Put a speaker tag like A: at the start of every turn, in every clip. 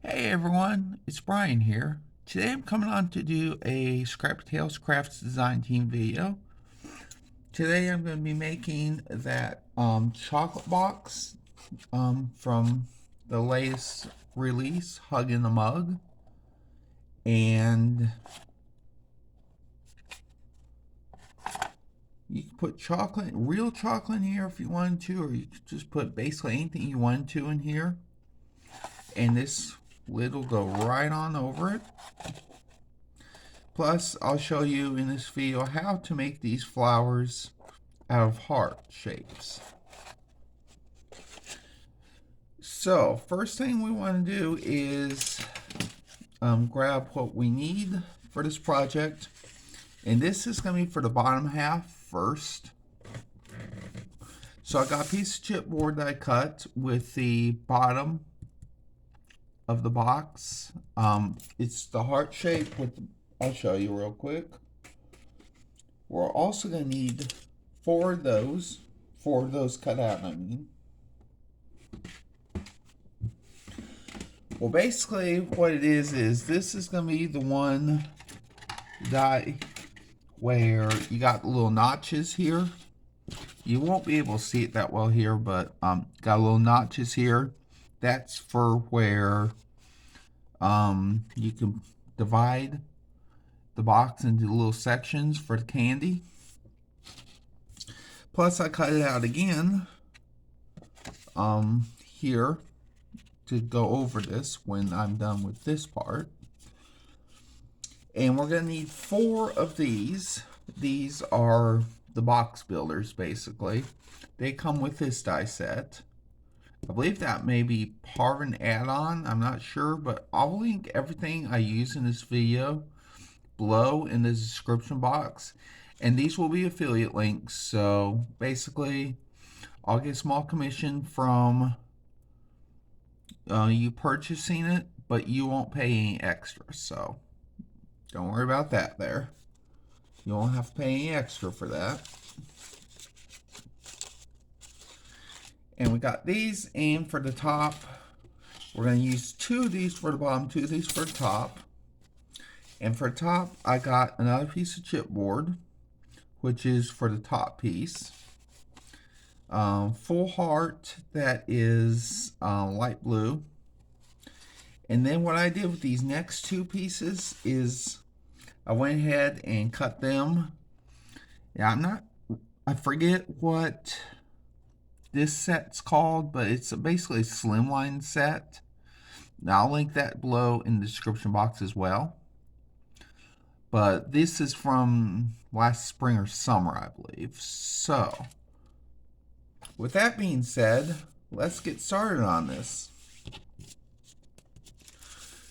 A: Hey everyone, it's Brian here. Today I'm coming on to do a Scrappy Tales Crafts Design Team video. Today I'm going to be making that chocolate box from the latest release, Hug in the Mug. And you can put chocolate, real chocolate in here if you want to, or you could just put basically anything you want to in here. And this lid will go right on over it. Plus, I'll show you in this video how to make these flowers out of heart shapes. So, first thing we want to do is grab what we need for this project. And this is going to be for the bottom half first. So I got a piece of chipboard that I cut with the bottom of the box. It's the heart shape with I'll show you real quick. We're also going to need four of those cut out, I mean. Well, basically what it is this is going to be the one die where you got the little notches here. You won't be able to see it that well here, but got little notches here. That's for where you can divide the box into little sections for the candy. Plus I cut it out again here to go over this when I'm done with this part. And we're going to need four of these. These are the box builders, basically. They come with this die set. I believe that may be part of an add-on. I'm not sure, but I'll link everything I use in this video below in the description box. And these will be affiliate links. So basically, I'll get a small commission from you purchasing it, but you won't pay any extra. So don't worry about that there. You won't have to pay any extra for that. And we got these, and for the top, we're going to use two of these for the bottom, two of these for the top. And for the top, I got another piece of chipboard, which is for the top piece. Full heart, that is light blue. And then what I did with these next two pieces is I went ahead and cut them. Yeah, I forget what this set's called, but it's basically a slimline set. Now I'll link that below in the description box as well. But this is from last spring or summer, I believe. So, with that being said, let's get started on this.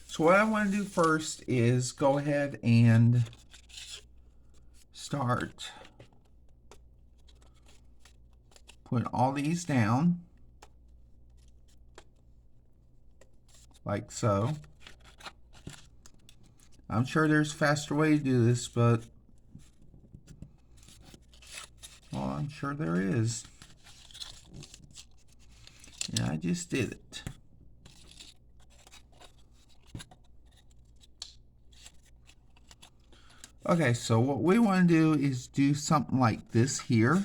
A: So what I want to do first is go ahead and start putting all these down, like so. I'm sure there's a faster way to do this, but well, I'm sure there is. And I just did it. Okay, so what we want to do is do something like this here.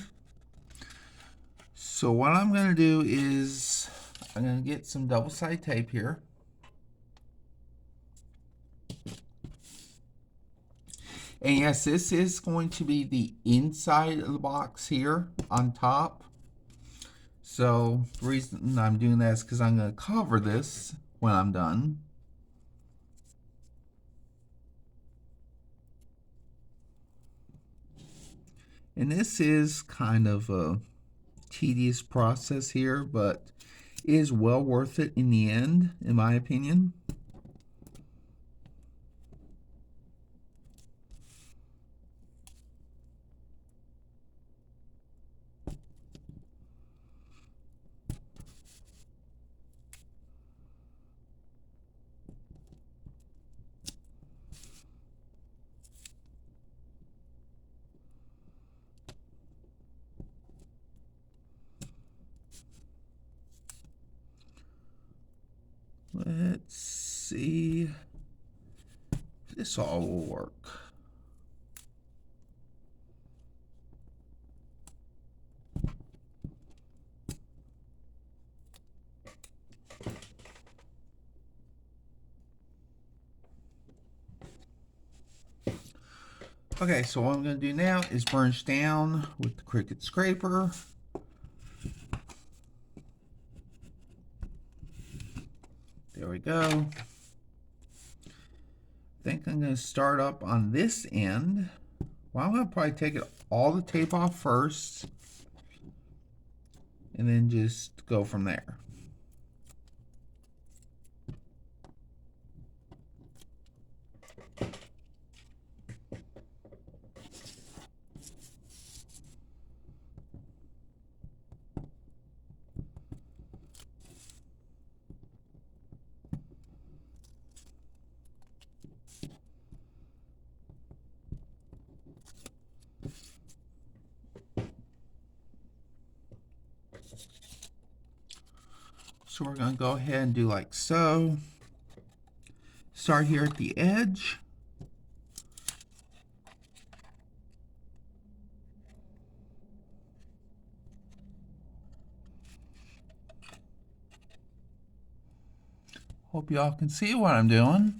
A: So what I'm going to do is I'm going to get some double-sided tape here. And yes, this is going to be the inside of the box here on top. So the reason I'm doing that is because I'm going to cover this when I'm done. And this is kind of a tedious process here, but it is well worth it in the end, in my opinion. Let's see if this all will work. Okay, so what I'm going to do now is burnish down with the Cricut scraper. There we go. I think I'm going to start up on this end. Well, I'm going to probably take all the tape off first and then just go from there. So we're going to go ahead and do like so. Start here at the edge. Hope y'all can see what I'm doing.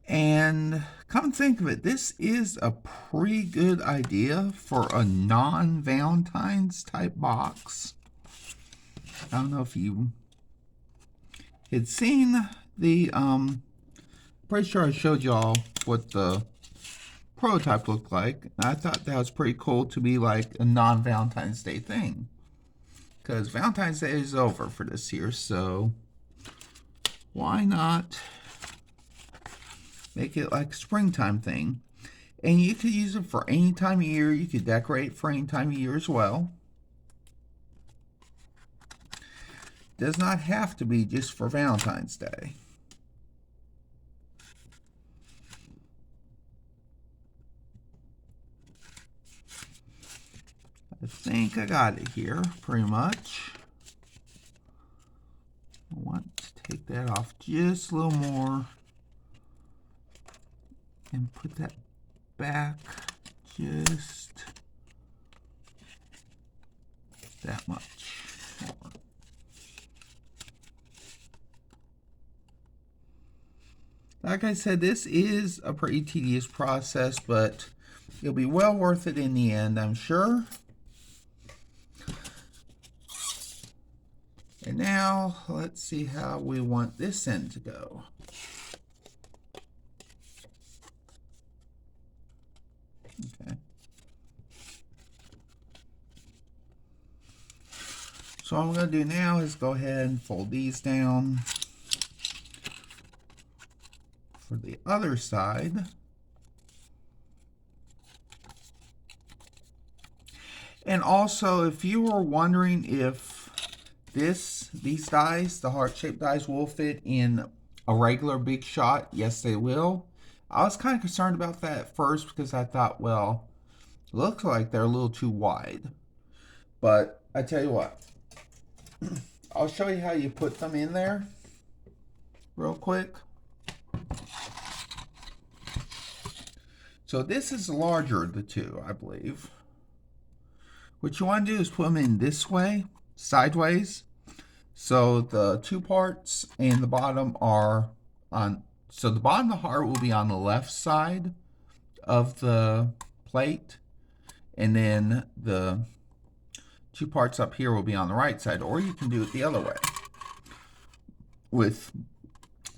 A: And come to think of it, this is a pretty good idea for a non-Valentine's type box. I don't know if you had seen the, pretty sure I showed y'all what the prototype looked like. I thought that was pretty cool to be like a non-Valentine's Day thing. Because Valentine's Day is over for this year, so why not make it like a springtime thing? And you could use it for any time of year. You could decorate for any time of year as well. Does not have to be just for Valentine's Day. I think I got it here, pretty much. I want to take that off just a little more and put that back just that much more. Like I said, this is a pretty tedious process, but it'll be well worth it in the end, I'm sure. And now, let's see how we want this end to go. Okay. So what I'm going to do now is go ahead and fold these down for the other side. And also, if you were wondering if these dies, the heart-shaped dies, will fit in a regular big shot, yes, they will. I was kind of concerned about that at first because I thought, well, it looks like they're a little too wide. But I tell you what, I'll show you how you put them in there real quick. So this is the larger of the two, I believe. What you want to do is put them in this way, sideways. So the two parts and the bottom are on, so the bottom of the heart will be on the left side of the plate, and then the two parts up here will be on the right side, or you can do it the other way with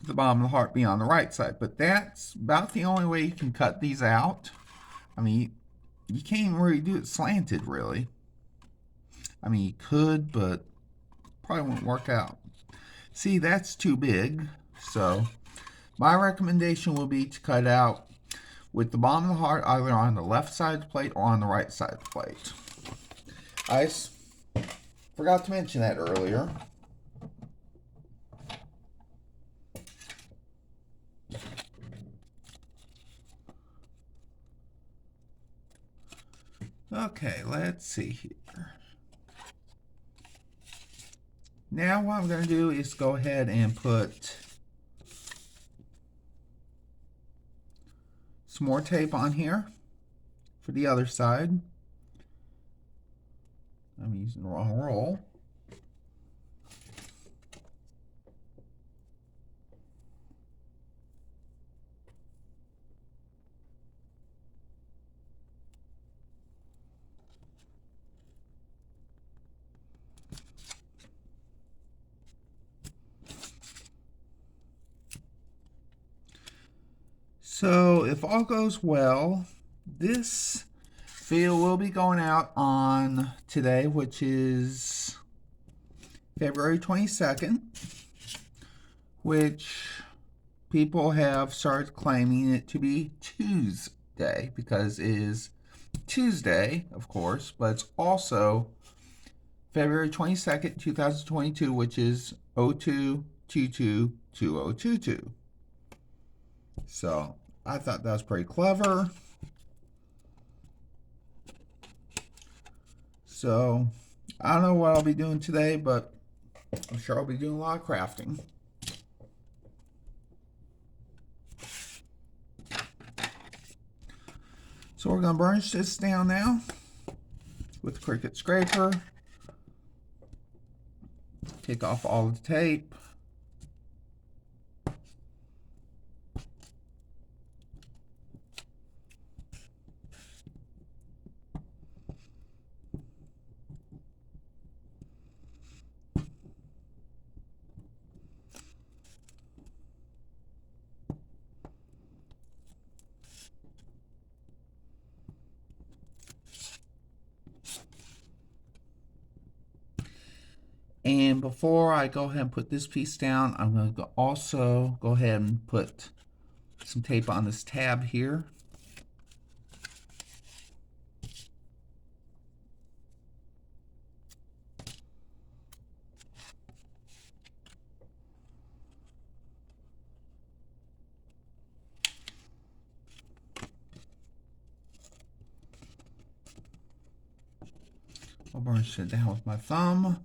A: the bottom of the heart being on the right side. But that's about the only way you can cut these out. I mean, you can't even really do it slanted, really. I mean, you could, but probably won't work out. See, that's too big. So my recommendation will be to cut out with the bottom of the heart either on the left side of the plate or on the right side of the plate. I forgot to mention that earlier. Okay, let's see here. Now what I'm going to do is go ahead and put some more tape on here for the other side. I'm using the wrong roll. So if all goes well, this video will be going out on today, which is February 22nd, which people have started claiming it to be Tuesday because it is Tuesday, of course, but it's also February 22nd, 2022, which is 02/22/2022. So I thought that was pretty clever. So I don't know what I'll be doing today, but I'm sure I'll be doing a lot of crafting. So we're going to burnish this down now with the Cricut scraper. Take off all the tape. And before I go ahead and put this piece down, I'm going to also go ahead and put some tape on this tab here. I'll burnish it down with my thumb.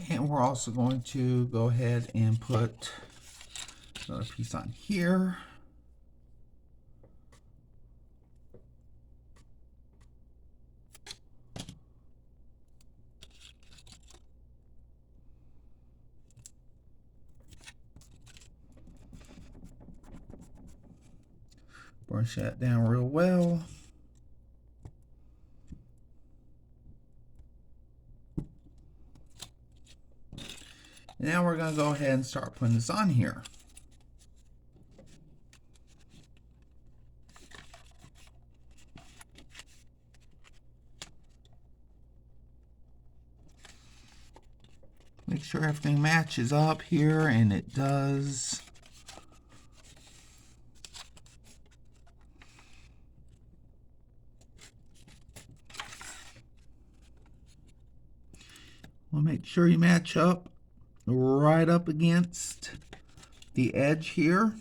A: And we're also going to go ahead and put another piece on here. Burnish that down real well. Now we're going to go ahead and start putting this on here. Make sure everything matches up here, and it does. Well, make sure you match up right up against the edge here.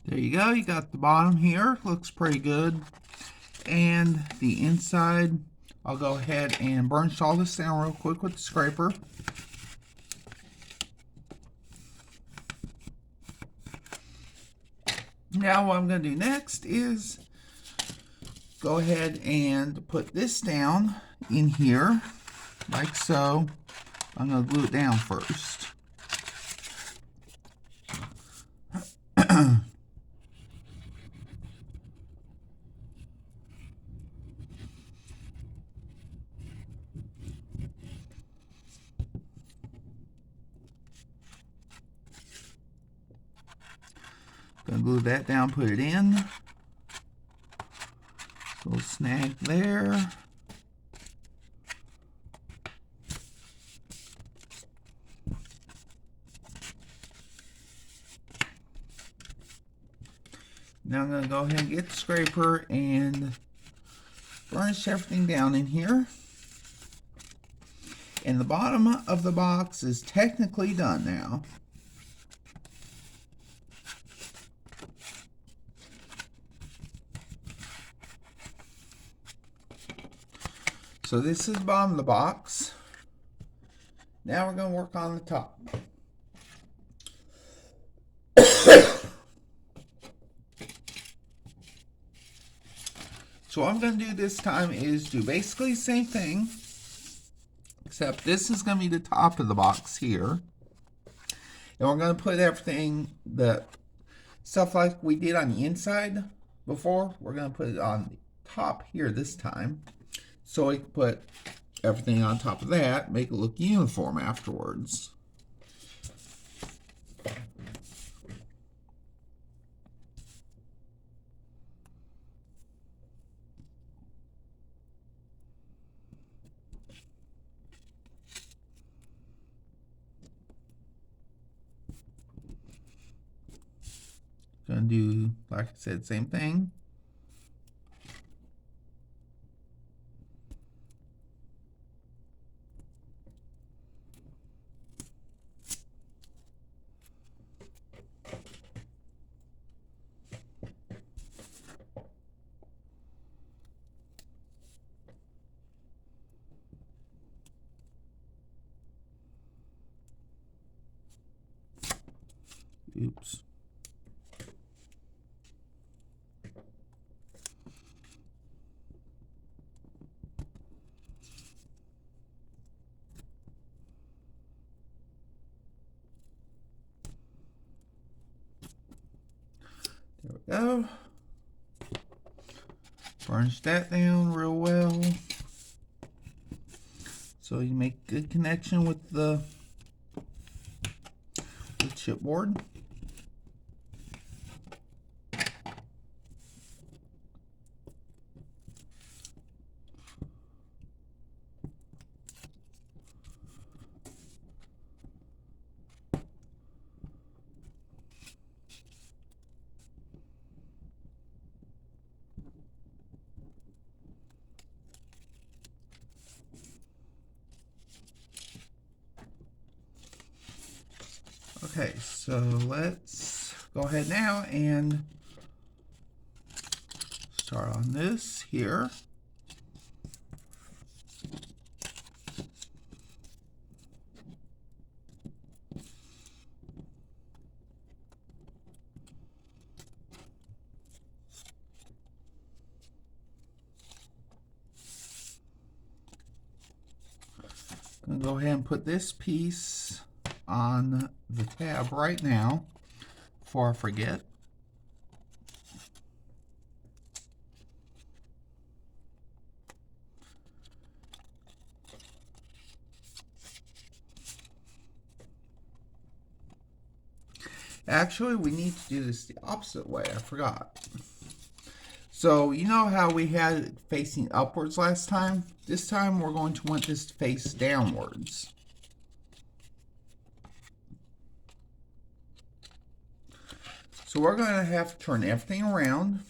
A: There you go, you got the bottom here, looks pretty good. And the inside, I'll go ahead and burnish all this down real quick with the scraper. Now what I'm going to do next is go ahead and put this down in here, like so. I'm going to glue it down first. Gonna glue that down, put it in. Little snag there. Now I'm gonna go ahead and get the scraper and burnish everything down in here. And the bottom of the box is technically done now. So this is the bottom of the box. Now we're going to work on the top. So what I'm going to do this time is do basically the same thing, except this is going to be the top of the box here. And we're going to put everything, the stuff like we did on the inside before, we're going to put it on the top here this time. So we can put everything on top of that, make it look uniform afterwards. Gonna do, like I said, same thing. Oops. There we go. Burnish that down real well, so you make good connection with the chipboard. Okay, so let's go ahead now and start on this here. I'm going to go ahead and put this piece on the tab right now before I forget. Actually, we need to do this the opposite way. I forgot. So, you know how we had it facing upwards last time? This time we're going to want this to face downwards. So we're going to have to turn everything around.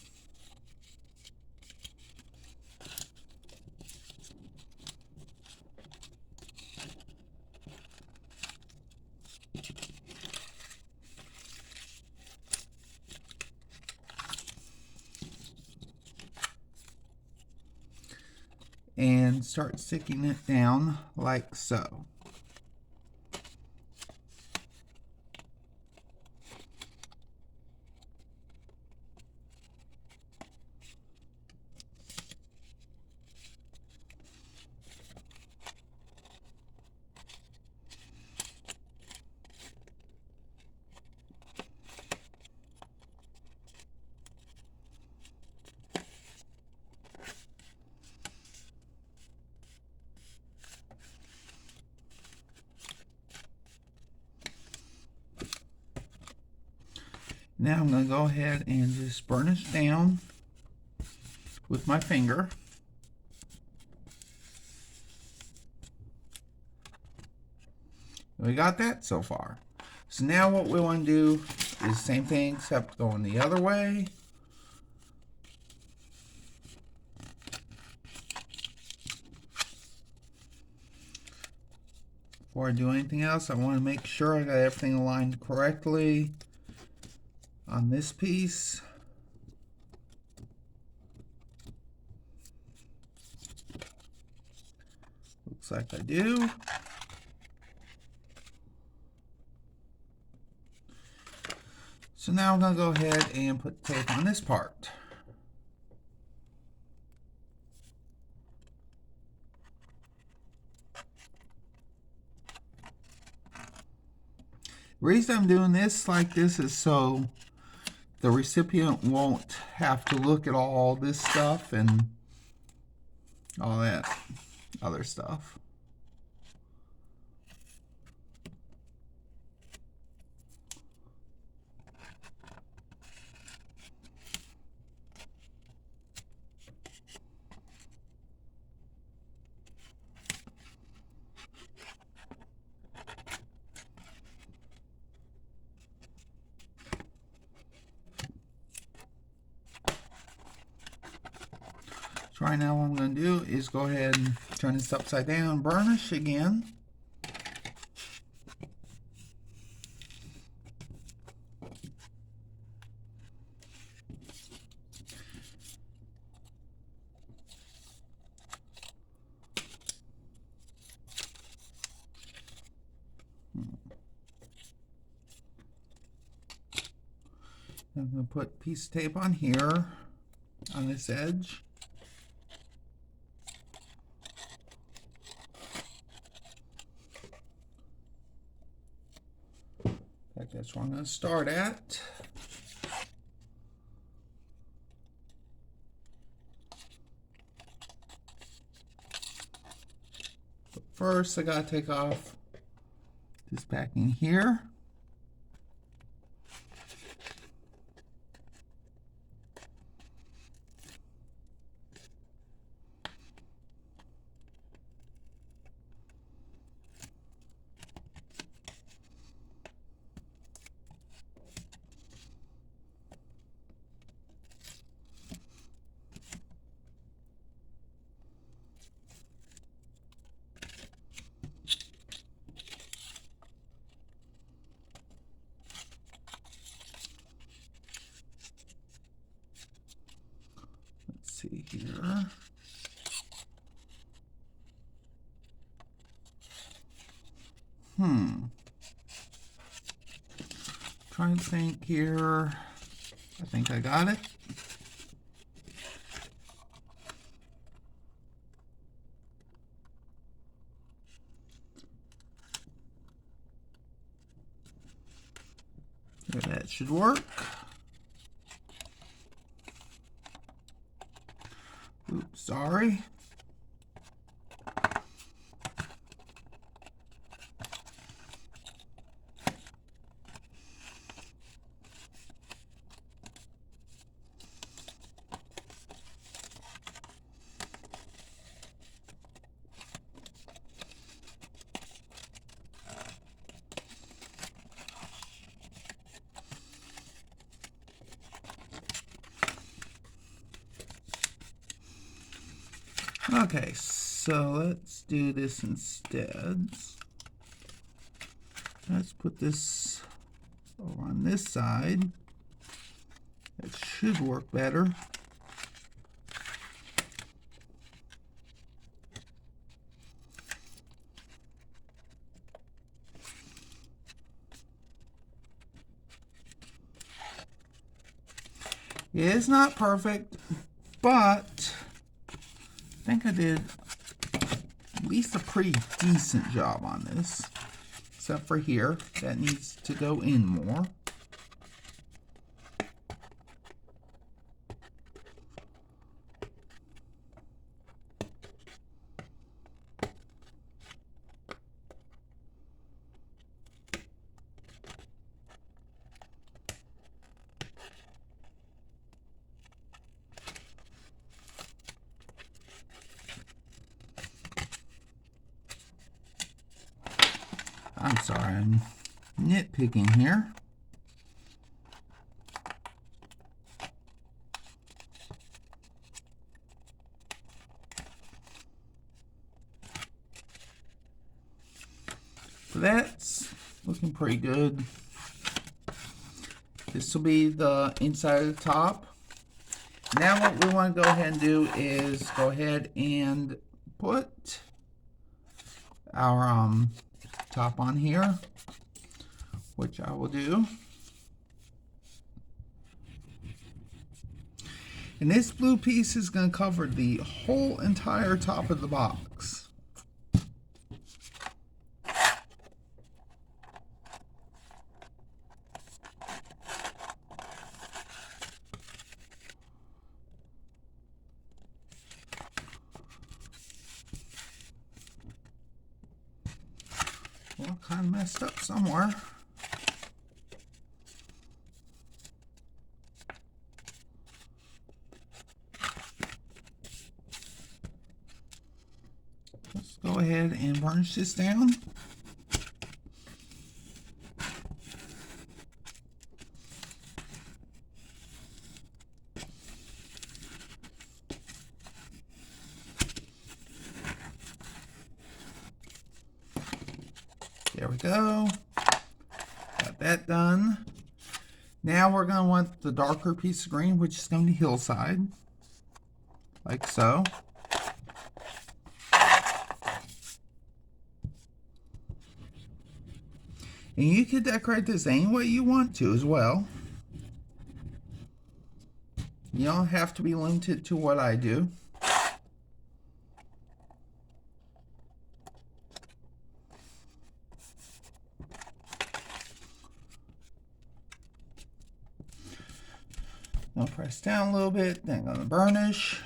A: And start sticking it down like so. Now I'm going to go ahead and just burnish down with my finger. We got that so far. So now what we want to do is the same thing except going the other way. Before I do anything else, I want to make sure I got everything aligned correctly on this piece. Looks like I do. So now I'm going to go ahead and put tape on this part. The reason I'm doing this like this is so the recipient won't have to look at all this stuff and all that other stuff. So right now what I'm going to do is go ahead and turn this upside down, burnish again. I'm going to put a piece of tape on here, on this edge. In fact, that's where I'm going to start at. But first, I got to take off this backing here. See here. Trying to think here. I think I got it. So that should work. Oops, sorry. Okay, so let's do this instead. Let's put this over on this side. That should work better. It is not perfect, but I think I did at least a pretty decent job on this. Except for here, that needs to go in more. Sorry, I'm nitpicking here. So that's looking pretty good. This will be the inside of the top. Now what we want to go ahead and do is go ahead and put our top on here, which I will do. And this blue piece is going to cover the whole entire top of the box. Well, kind of messed up somewhere. Let's go ahead and varnish this down. There we go. Got that done. Now we're going to want the darker piece of green, which is going to be hillside. Like so. And you can decorate this any way you want to as well. You don't have to be limited to what I do. I'll press down a little bit, then I'm going to burnish.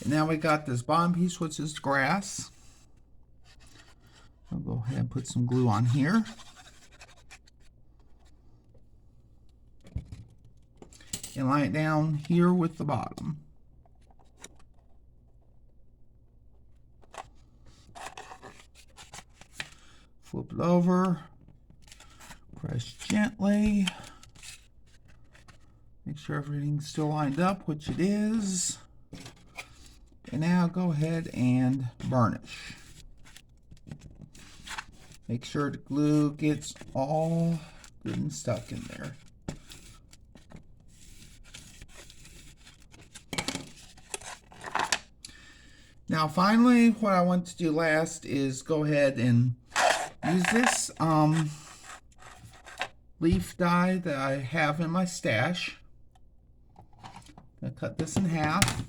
A: And now we got this bottom piece, which is grass. I'll go ahead and put some glue on here. And lie it down here with the bottom. Flip it over. Press gently. Make sure everything's still lined up, which it is. And now go ahead and burnish. Make sure the glue gets all good and stuck in there. Now finally, what I want to do last is go ahead and use this leaf die that I have in my stash. I'm going to cut this in half.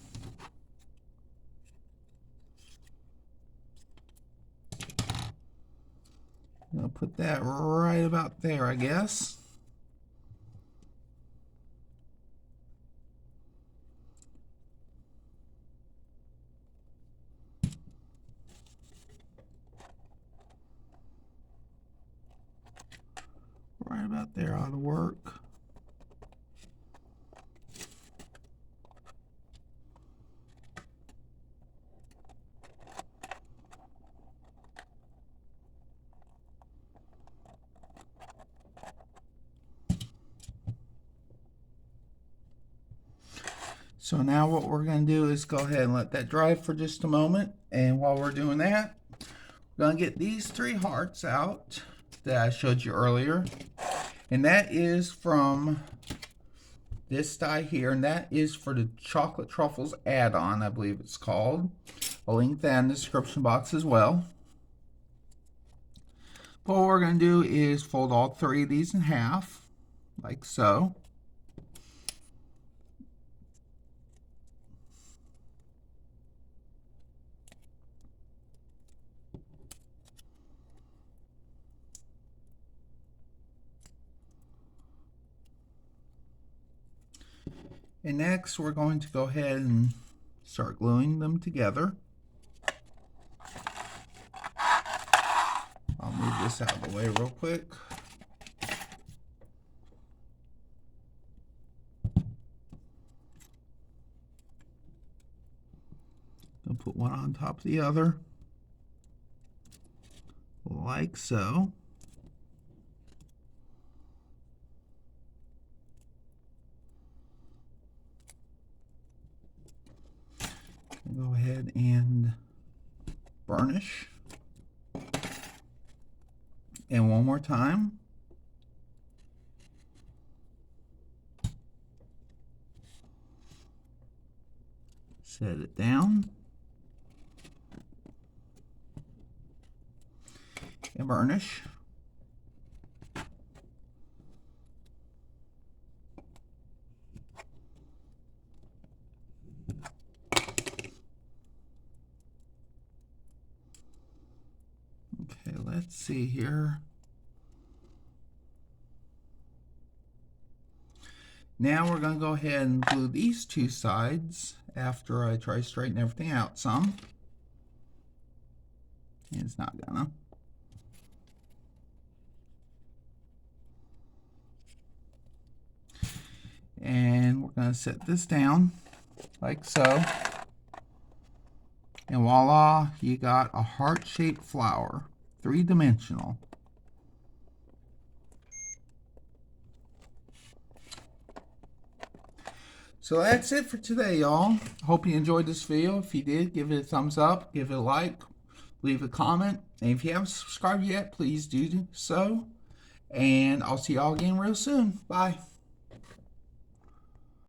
A: I'm going to put that right about there, I guess. Right about there ought to work. So now what we're going to do is go ahead and let that dry for just a moment. And while we're doing that, we're going to get these 3 hearts out that I showed you earlier. And that is from this die here. And that is for the Chocolate Truffles add-on, I believe it's called. I'll link that in the description box as well. But what we're going to do is fold all 3 of these in half, like so. And next we're going to go ahead and start gluing them together. I'll move this out of the way real quick. put one on top of the other, like so. Go ahead and burnish. And one more time. Set it down. And burnish. Okay, let's see here. Now we're going to go ahead and glue these two sides after I try to straighten everything out some. It's not gonna. And we're going to set this down like so. And voila, you got a heart-shaped flower, 3-dimensional. So that's it for today, y'all. Hope you enjoyed this video. If you did, give it a thumbs up, give it a like, leave a comment. And if you haven't subscribed yet, please do so. And I'll see y'all again real soon. Bye.